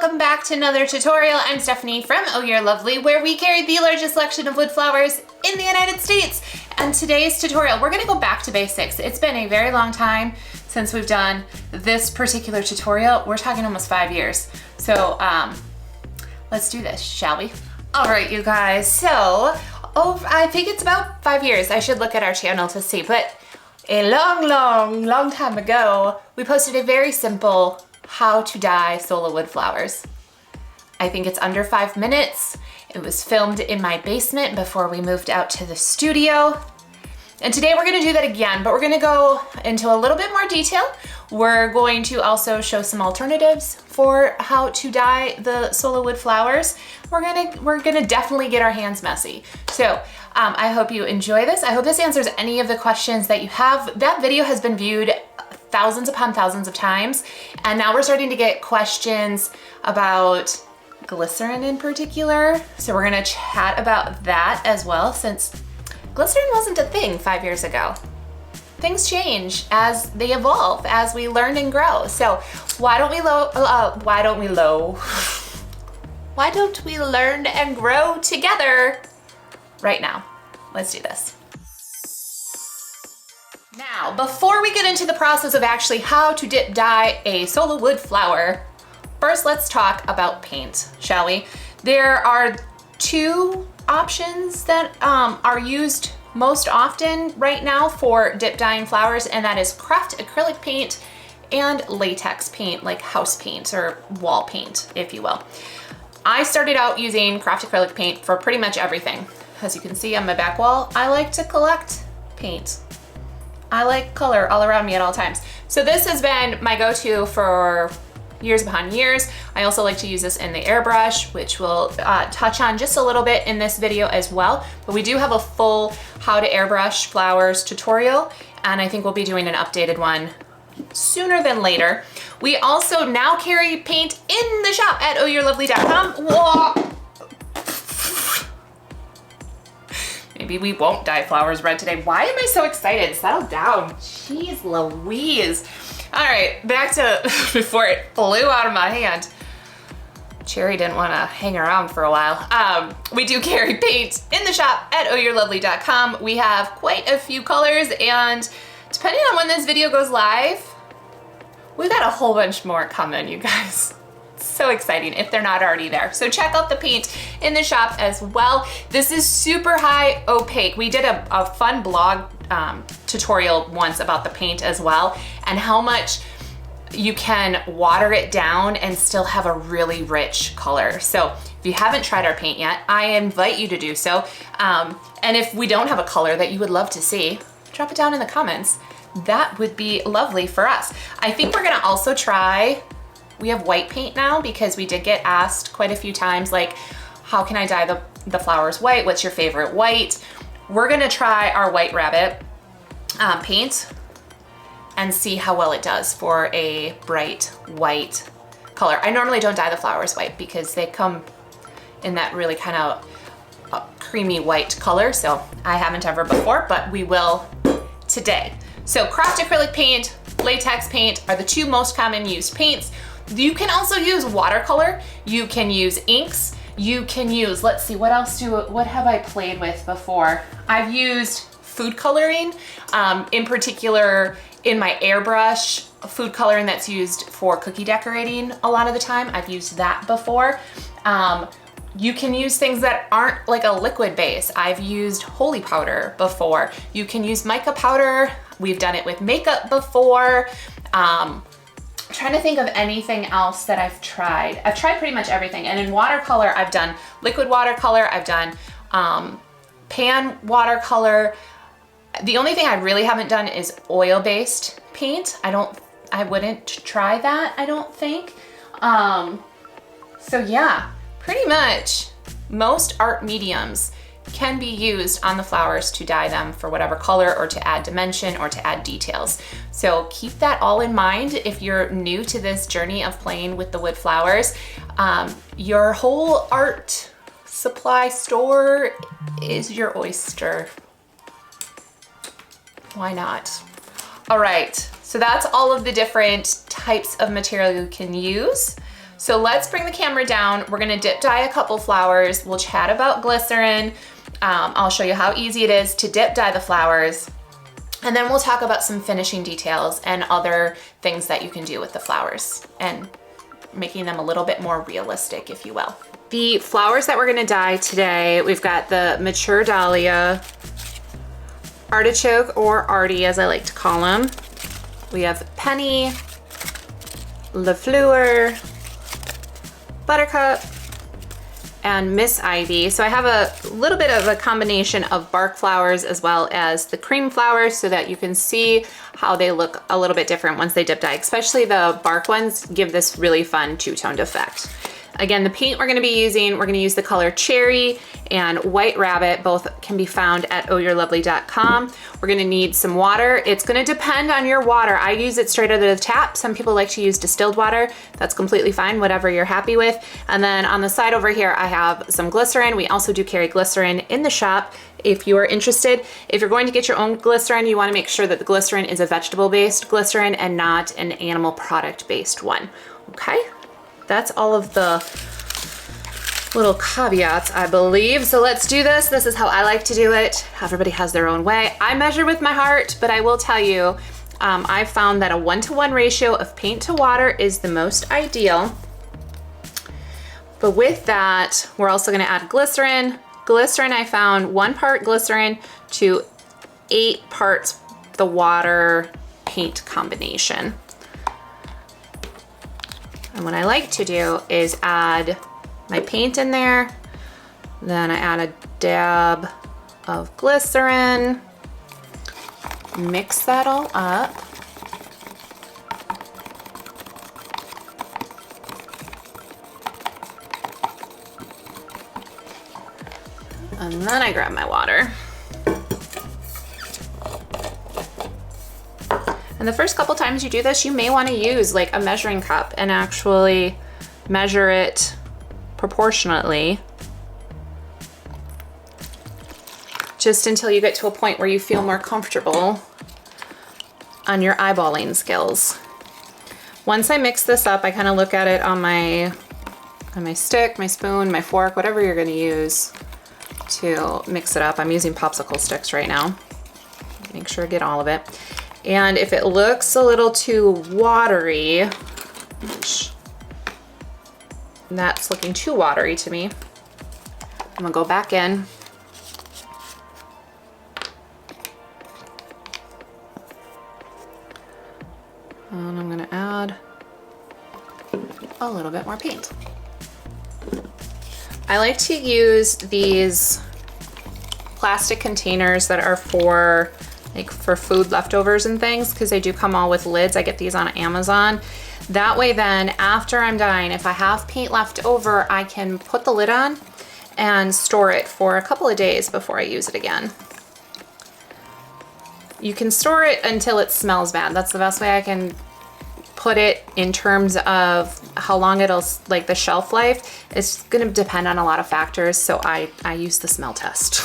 welcome back to another tutorial. I'm Stephanie from Oh You're Lovely, where we carry the largest selection of wood flowers in the United States. And today's tutorial, we're gonna go back to basics. It's been a very long time since we've done this particular tutorial. We're talking almost 5 years. So let's do this, shall we? All right, you guys, so I think it's about 5 years. I should look at our channel to see, but a long time ago, we posted a very simple how to dye Sola wood flowers. I think it's under 5 minutes. It was filmed in my basement before we moved out to the studio. And today we're gonna do that again, but we're gonna go into a little bit more detail. We're going to also show some alternatives for how to dye the Sola wood flowers. We're gonna definitely get our hands messy. So I hope you enjoy this. I hope this answers any of the questions that you have. That video has been viewed thousands upon thousands of times, and now we're starting to get questions about glycerin in particular. So we're gonna chat about that as well, since glycerin wasn't a thing 5 years ago. Things change as they evolve, as we learn and grow. So why don't we learn and grow together right now? Let's do this. Now, before we get into the process of actually how to dip dye a Sola wood flower, first let's talk about paint, shall we? There are two options that are used most often right now for dip dyeing flowers, and that is craft acrylic paint and latex paint, like house paint or wall paint, if you will. I started out using craft acrylic paint for pretty much everything. As you can see on my back wall, I like to collect paint. I like color all around me at all times. So this has been my go-to for years upon years. I also like to use this in the airbrush, which we'll touch on just a little bit in this video as well. But we do have a full how to airbrush flowers tutorial, and I think we'll be doing an updated one sooner than later. We also now carry paint in the shop at ohyourlovely.com. Whoa! Maybe we won't dye flowers red today. Why am I so excited? Settle down. Jeez Louise. All right, back to before it flew out of my hand. Cherry didn't want to hang around for a while. We do carry paint in the shop at ohyourlovely.com. We have quite a few colors, and depending on when this video goes live, we've got a whole bunch more coming, you guys. So exciting if they're not already there. So check out the paint in the shop as well. This is super high opaque. We did a fun blog tutorial once about the paint as well, and how much you can water it down and still have a really rich color. So if you haven't tried our paint yet, I invite you to do so. And if we don't have a color that you would love to see, drop it down in the comments. That would be lovely for us. I think we're gonna also try, we have white paint now because we did get asked quite a few times, like, how can I dye the flowers white? What's your favorite white? We're gonna try our White Rabbit paint and see how well it does for a bright white color. I normally don't dye the flowers white because they come in that really kind of creamy white color, so I haven't ever before, but we will today. So craft acrylic paint, latex paint are the two most common used paints. You can also use watercolor. You can use inks. You can use, let's see, what have I played with before? I've used food coloring, in particular in my airbrush, food coloring that's used for cookie decorating a lot of the time. I've used that before. You can use things that aren't like a liquid base. I've used holy powder before. You can use mica powder. We've done it with makeup before. Trying to think of anything else that I've tried. I've tried pretty much everything. And in watercolor, I've done liquid watercolor, I've done pan watercolor. The only thing I really haven't done is oil-based paint. I wouldn't try that, I don't think. So yeah, pretty much most art mediums can be used on the flowers to dye them for whatever color, or to add dimension, or to add details. So keep that all in mind if you're new to this journey of playing with the wood flowers. Your whole art supply store is your oyster. Why not? All right, so that's all of the different types of material you can use. So let's bring the camera down. We're gonna dip dye a couple flowers. We'll chat about glycerin. I'll show you how easy it is to dip dye the flowers. And then we'll talk about some finishing details and other things that you can do with the flowers and making them a little bit more realistic, if you will. The flowers that we're gonna dye today, we've got the mature dahlia, artichoke or artie as I like to call them. We have penny, Lafleur, buttercup, and Miss Ivy. So I have a little bit of a combination of bark flowers as well as the cream flowers so that you can see how they look a little bit different once they dip dye, especially the bark ones give this really fun two-toned effect. Again, the paint we're gonna be using, we're gonna use the color Cherry and White Rabbit. Both can be found at ohyourelovely.com. We're gonna need some water. It's gonna depend on your water. I use it straight out of the tap. Some people like to use distilled water. That's completely fine, whatever you're happy with. And then on the side over here, I have some glycerin. We also do carry glycerin in the shop if you are interested. If you're going to get your own glycerin, you wanna make sure that the glycerin is a vegetable-based glycerin and not an animal product-based one, okay? That's all of the little caveats, I believe. So let's do this. This is how I like to do it. Everybody has their own way. I measure with my heart, but I will tell you, I've found that a 1-to-1 ratio of paint to water is the most ideal. But with that, we're also gonna add glycerin. Glycerin, I found 1 part glycerin to 8 parts the water paint combination. And what I like to do is add my paint in there, then I add a dab of glycerin, mix that all up. And then I grab my water. And the first couple times you do this, you may want to use like a measuring cup and actually measure it proportionately, just until you get to a point where you feel more comfortable on your eyeballing skills. Once I mix this up, I kind of look at it on my stick, my spoon, my fork, whatever you're going to use to mix it up. I'm using popsicle sticks right now. Make sure I get all of it. And if it looks a little too watery, which that's looking too watery to me, I'm gonna go back in. And I'm gonna add a little bit more paint. I like to use these plastic containers that are for food leftovers and things, because they do come all with lids. I get these on Amazon. That way then, after I'm done, if I have paint left over, I can put the lid on and store it for a couple of days before I use it again. You can store it until it smells bad. That's the best way I can put it in terms of how long it'll, like the shelf life. It's gonna depend on a lot of factors, so I use the smell test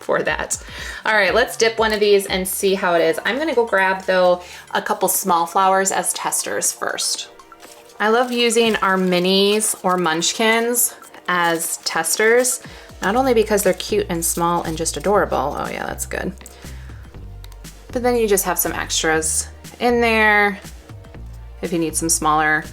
for that. All right, let's dip one of these and see how it is. I'm gonna go grab though a couple small flowers as testers first. I love using our minis or munchkins as testers, not only because they're cute and small and just adorable. Oh yeah, that's good. But then you just have some extras in there. If you need some smaller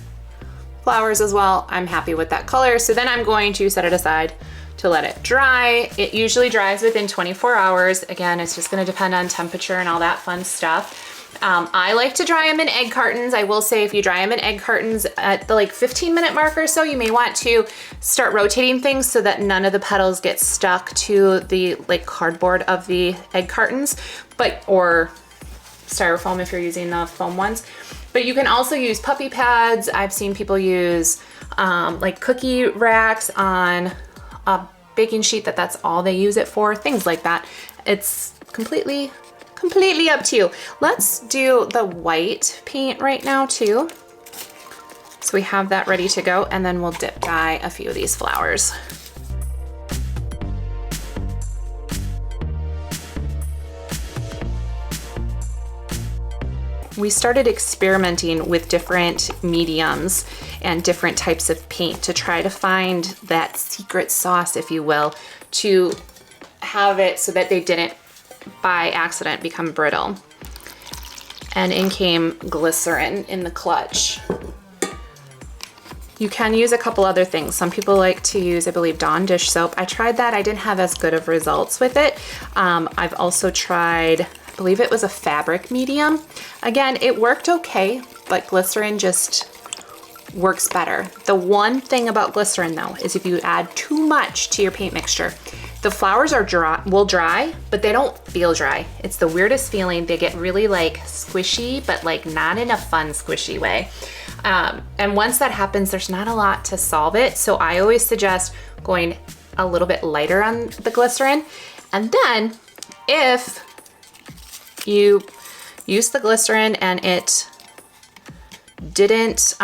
flowers as well, I'm happy with that color. So then I'm going to set it aside to let it dry. It usually dries within 24 hours. Again, it's just gonna depend on temperature and all that fun stuff. I like to dry them in egg cartons. I will say if you dry them in egg cartons at the 15-minute mark or so, you may want to start rotating things so that none of the petals get stuck to the cardboard of the egg cartons, or styrofoam if you're using the foam ones. But you can also use puppy pads. I've seen people use cookie racks on a baking sheet that's all they use it for, things like that. It's completely up to you. Let's do the white paint right now too. So we have that ready to go, and then we'll dip dye a few of these flowers. we started experimenting with different mediums and different types of paint to try to find that secret sauce, if you will, to have it so that they didn't by accident become brittle. And in came glycerin in the clutch. You can use a couple other things. Some people like to use, I believe, Dawn dish soap. I tried that. I didn't have as good of results with it. I've also tried, I believe it was a fabric medium. Again, it worked okay, but glycerin just works better. The one thing about glycerin though is if you add too much to your paint mixture, the flowers will dry, but they don't feel dry. It's the weirdest feeling. They get really like squishy, but like not in a fun squishy way. And once that happens, there's not a lot to solve it. So I always suggest going a little bit lighter on the glycerin. And then if you use the glycerin and it didn't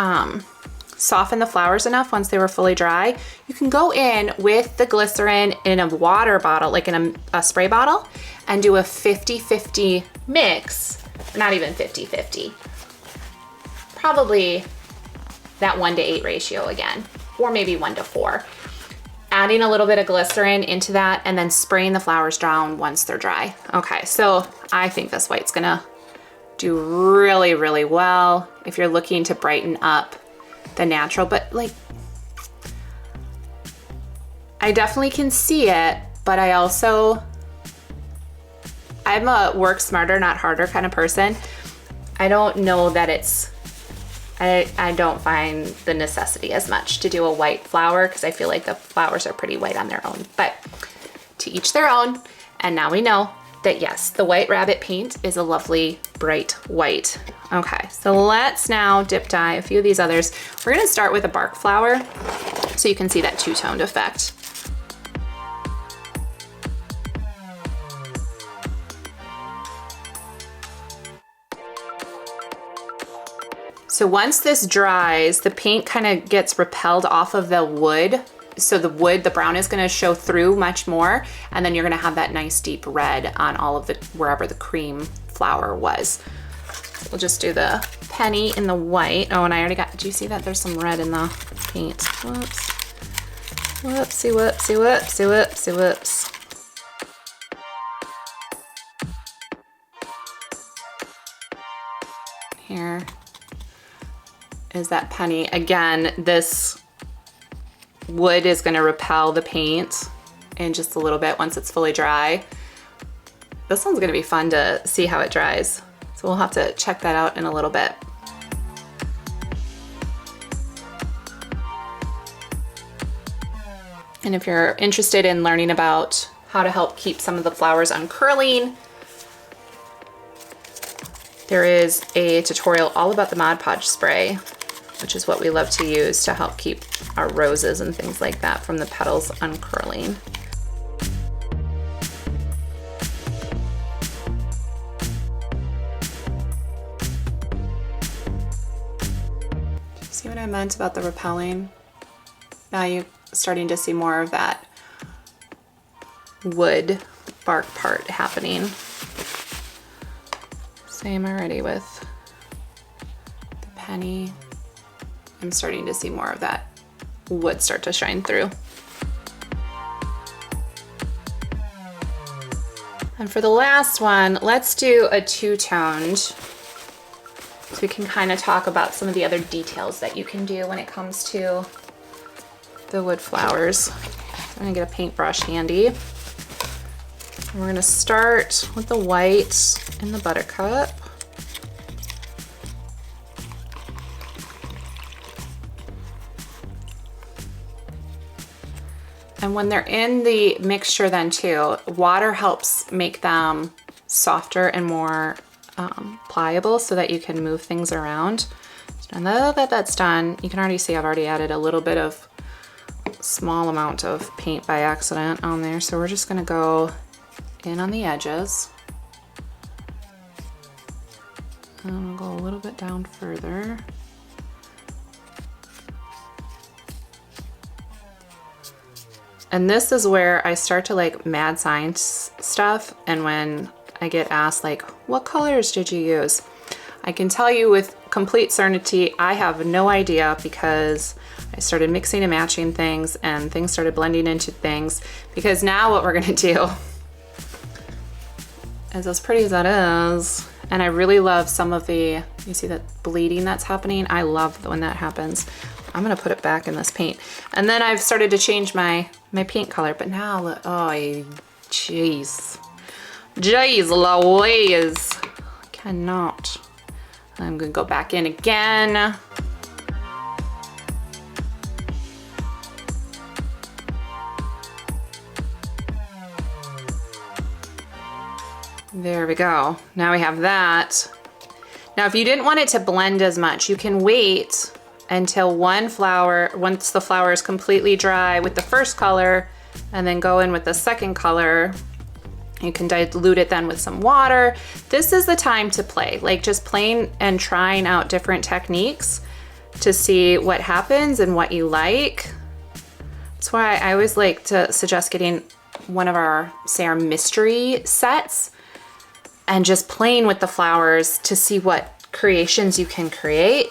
soften the flowers enough once they were fully dry, you can go in with the glycerin in a water bottle, like in a spray bottle, and do a 50-50 mix. Not even 50-50. Probably that 1:8 ratio again, or maybe 1:4. Adding a little bit of glycerin into that and then spraying the flowers down once they're dry. Okay, so I think this white's gonna do really, really well if you're looking to brighten up the natural, but like, I definitely can see it, but I'm a work smarter, not harder kind of person. I don't know that I don't find the necessity as much to do a white flower because I feel like the flowers are pretty white on their own, but to each their own. And now we know that yes, the White Rabbit paint is a lovely bright white. Okay, so let's now dip dye a few of these others. We're gonna start with a bark flower so you can see that two-toned effect. So once this dries, the paint kind of gets repelled off of the wood. So the wood, the brown is gonna show through much more, and then you're gonna have that nice deep red on all of the, wherever the cream flower was. We'll just do the penny in the white. Oh, and I already got, do you see that? There's some red in the paint. Whoops. Whoopsie, whoopsie, whoopsie, whoopsie, whoops. Here is that penny. Again, this wood is gonna repel the paint in just a little bit once it's fully dry. This one's gonna be fun to see how it dries. So we'll have to check that out in a little bit. And if you're interested in learning about how to help keep some of the flowers uncurling, there is a tutorial all about the Mod Podge spray, which is what we love to use to help keep our roses and things like that from the petals uncurling. See what I meant about the repelling? Now you're starting to see more of that wood bark part happening. Same already with the penny. I'm starting to see more of that wood start to shine through. And for the last one, let's do a two-toned, so we can kind of talk about some of the other details that you can do when it comes to the wood flowers. I'm gonna get a paintbrush handy. And we're gonna start with the white and the buttercup. And when they're in the mixture then too, water helps make them softer and more pliable so that you can move things around. So now that that's done, you can already see I've already added a little bit of small amount of paint by accident on there. So we're just gonna go in on the edges. And I'll go a little bit down further. And this is where I start to like mad science stuff, and when I get asked like, what colors did you use? I can tell you with complete certainty, I have no idea because I started mixing and matching things and things started blending into things. Because now what we're gonna do is, as pretty as that is, and I really love some of the, you see that bleeding that's happening? I love when that happens. I'm gonna put it back in this paint. And then I've started to change my paint color, but now, look, oh, jeez. Jeez Louise. Cannot. I'm gonna go back in again. There we go. Now we have that. Now, if you didn't want it to blend as much, you can wait until once the flower is completely dry with the first color, and then go in with the second color. You can dilute it then with some water. This is the time to play, like just playing and trying out different techniques to see what happens and what you like. That's why I always like to suggest getting one of our, say, our mystery sets and just playing with the flowers to see what creations you can create,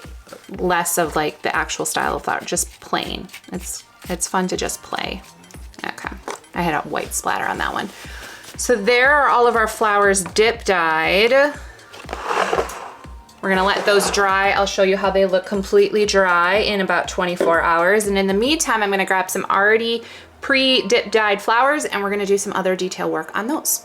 less of like the actual style of flower, just playing. It's fun to just play. Okay, I had a white splatter on that one. So there are all of our flowers dip dyed. We're gonna let those dry. I'll show you how they look completely dry in about 24 hours. And in the meantime, I'm gonna grab some already pre-dip dyed flowers and we're gonna do some other detail work on those.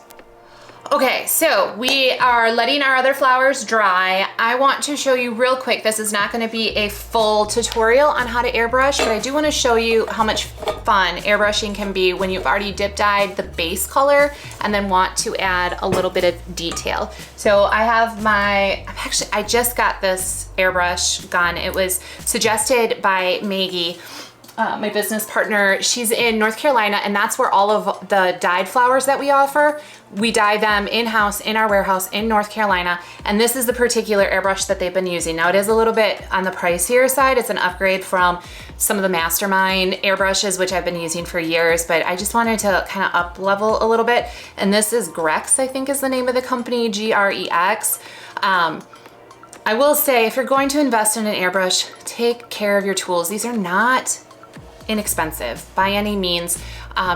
Okay, so we are letting our other flowers dry. I want to show you real quick, this is not gonna be a full tutorial on how to airbrush, but I do wanna show you how much fun airbrushing can be when you've already dip dyed the base color and then want to add a little bit of detail. So I have I just got this airbrush gun. It was suggested by Maggie, my business partner. She's in North Carolina, and that's where all of the dyed flowers that we offer, we dye them in-house in our warehouse in North Carolina. And this is the particular airbrush that they've been using. Now it is a little bit on the pricier side. It's an upgrade from some of the Mastermind airbrushes, which I've been using for years, but I just wanted to kind of up level a little bit. And this is Grex, I think is the name of the company, Grex. I will say, if you're going to invest in an airbrush, take care of your tools. These are not inexpensive by any means.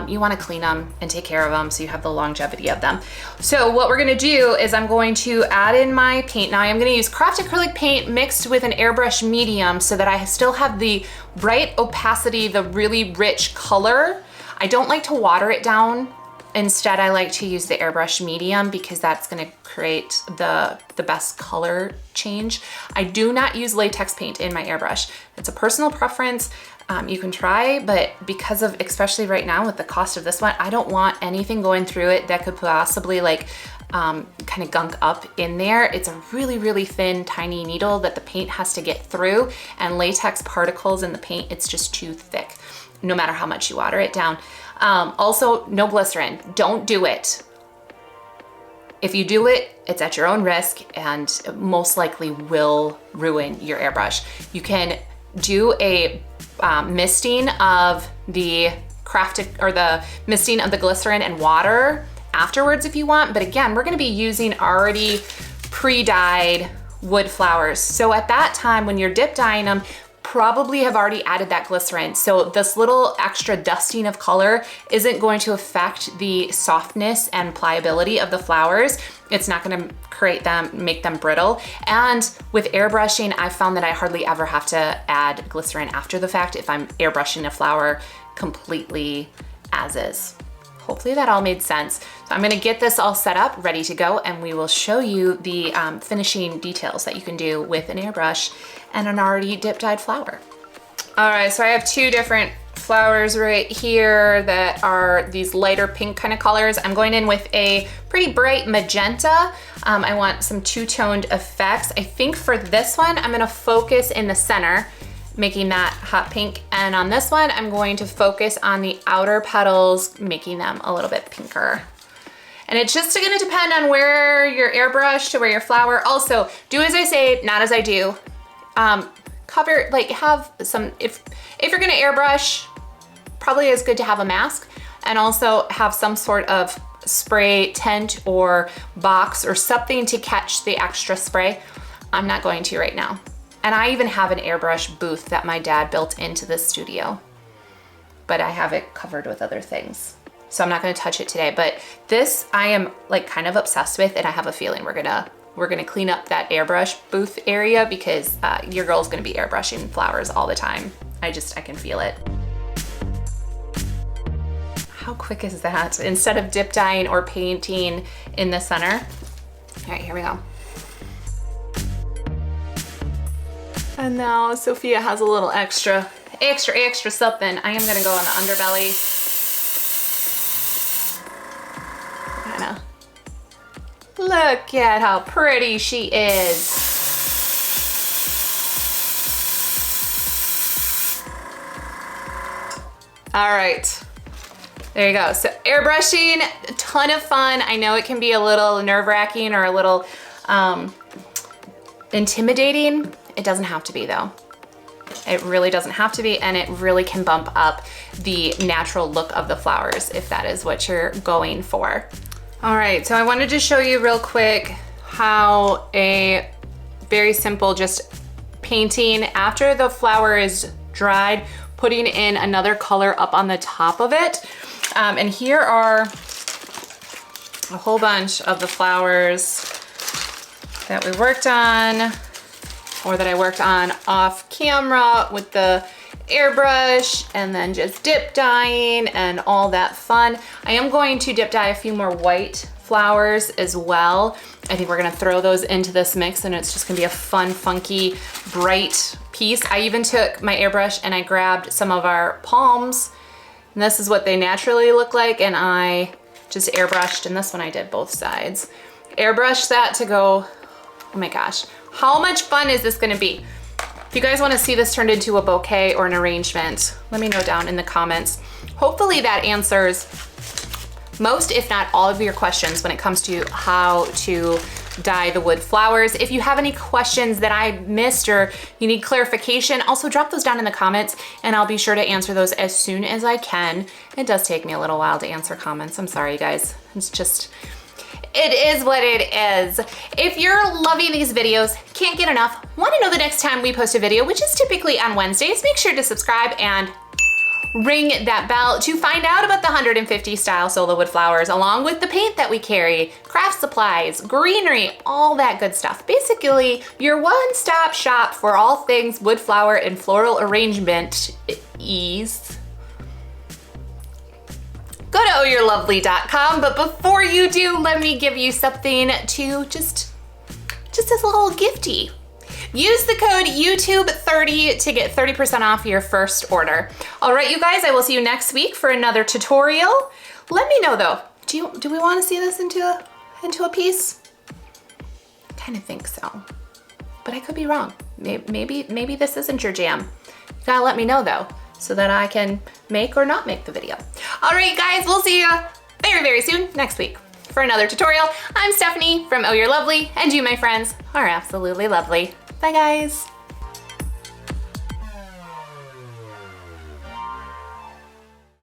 You want to clean them and take care of them so you have the longevity of them. So what we're going to do is I'm going to add in my paint. Now I'm going to use craft acrylic paint mixed with an airbrush medium so that I still have the right opacity, the really rich color. I don't like to water it down. Instead, I like to use the airbrush medium because that's going to create the best color change. I do not use latex paint in my airbrush. It's a personal preference. You can try, but because of, especially right now with the cost of this one, I don't want anything going through it that could possibly like kind of gunk up in there. It's a really, really thin, tiny needle that the paint has to get through, and latex particles in the paint, it's just too thick, no matter how much you water it down. Also, no glycerin. Don't do it. If you do it, it's at your own risk and most likely will ruin your airbrush. You can do a misting of the misting of the glycerin and water afterwards if you want, but again, we're gonna be using already pre-dyed wood flowers. So at that time, when you're dip dyeing them, probably have already added that glycerin. So this little extra dusting of color isn't going to affect the softness and pliability of the flowers. It's not gonna make them brittle. And with airbrushing, I found that I hardly ever have to add glycerin after the fact if I'm airbrushing a flower completely as is. Hopefully that all made sense. So I'm gonna get this all set up, ready to go, and we will show you the finishing details that you can do with an airbrush and an already dip dyed flower. All right, so I have two different flowers right here that are these lighter pink kind of colors. I'm going in with a pretty bright magenta. I want some two-toned effects. I think for this one, I'm gonna focus in the center, making that hot pink. And on this one, I'm going to focus on the outer petals, making them a little bit pinker. And it's just gonna depend on where your airbrush to where your flower. Also, do as I say, not as I do. Cover, like have some, if you're gonna airbrush, probably it's good to have a mask and also have some sort of spray tent or box or something to catch the extra spray. I'm not going to right now. And I even have an airbrush booth that my dad built into this studio, but I have it covered with other things. So I'm not gonna touch it today, but this I am like kind of obsessed with, and I have a feeling we're gonna clean up that airbrush booth area because your girl's gonna be airbrushing flowers all the time. I can feel it. How quick is that? Instead of dip dyeing or painting in the center. All right, here we go. And now Sophia has a little extra something. I am gonna go on the underbelly. Kinda. Look at how pretty she is. All right, there you go. So airbrushing, a ton of fun. I know it can be a little nerve-wracking or a little intimidating. It doesn't have to be though. It really doesn't have to be, and it really can bump up the natural look of the flowers if that is what you're going for. All right, so I wanted to show you real quick how a very simple just painting after the flower is dried, putting in another color up on the top of it. And here are a whole bunch of the flowers that we worked on, or that I worked on off camera with the airbrush, and then just dip dyeing and all that fun. I am going to dip dye a few more white flowers as well. I think we're gonna throw those into this mix, and it's just gonna be a fun, funky, bright piece. I even took my airbrush and I grabbed some of our palms, and this is what they naturally look like, and I just airbrushed, and this one I did both sides. Airbrush that to go, oh my gosh, how much fun is this gonna be? If you guys wanna see this turned into a bouquet or an arrangement, let me know down in the comments. Hopefully that answers most, if not all, of your questions when it comes to how to dye the wood flowers. If you have any questions that I missed or you need clarification, also drop those down in the comments and I'll be sure to answer those as soon as I can. It does take me a little while to answer comments. I'm sorry, guys. It's just, it is what it is. If you're loving these videos, can't get enough, want to know the next time we post a video, which is typically on Wednesdays, make sure to subscribe and ring that bell to find out about the 150 style Sola wood flowers, along with the paint that we carry, craft supplies, greenery, all that good stuff. Basically, your one-stop shop for all things wood flower and floral arrangement ease. Go to ohyourlovely.com, but before you do, let me give you something to just as a little gifty. Use the code YouTube30 to get 30% off your first order. All right, you guys, I will see you next week for another tutorial. Let me know though, do we want to see this into a piece? I kind of think so, but I could be wrong. Maybe this isn't your jam. You gotta let me know though, so that I can make or not make the video. All right, guys, we'll see you very, very soon next week for another tutorial. I'm Stephanie from Oh You're Lovely, and you, my friends, are absolutely lovely. Bye, guys.